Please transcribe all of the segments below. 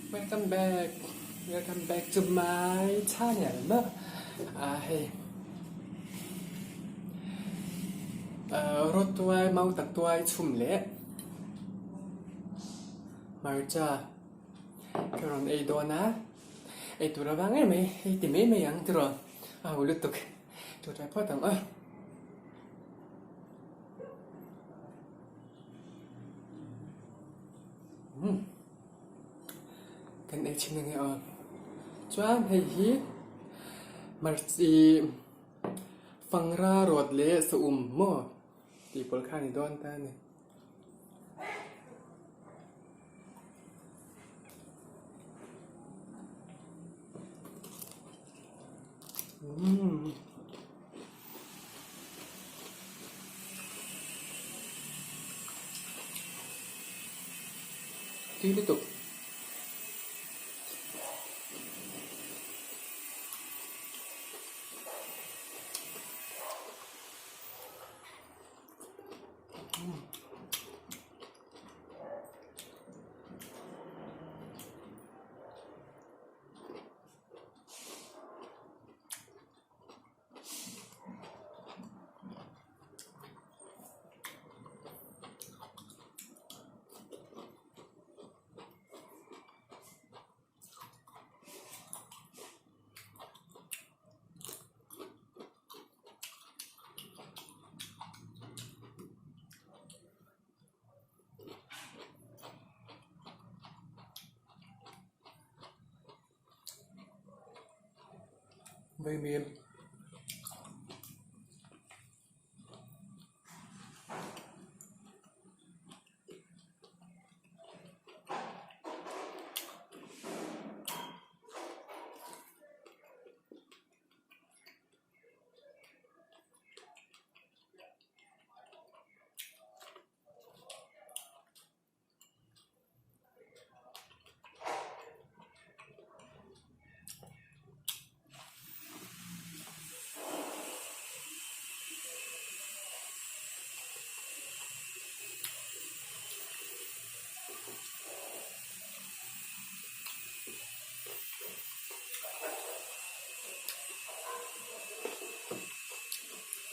Welcome back. Welcome back to my channel. Hey. Rốt tuai mau tặc tuai chum lệ. Marcha. Karon ay do na. Ay tura bang ay may timi may yang turo. Ulutok. Tura po tang Kan ay chinang ay Chuan hay hit. Marci fangra rod le sa mo. Di polka ni don ta ni. Dito to. Very mean.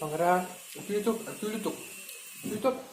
Pangra, tulitok. Tulitok.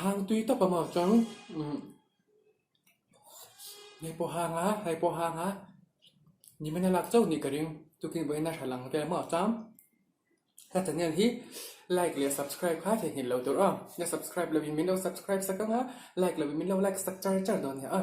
hàng tuy tao bảo mỏ trắng này po hàng á này po hàng áนี่มันน่ารักเจ้านี่กระดิ่งตุกินไว้น่าฉลังแต่หมอจ้ำถ้าจะเนี่ยที่ like หรือ subscribe ค่ะจะเห็นเราตัวอ่ะอย่า subscribe แล้ววิมินเรา subscribe สักครั้งฮะ like แล้ววิมินเรา like สักจ้าโดนเนี่ยอ่ะ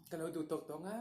แต่เราดูตกๆนะ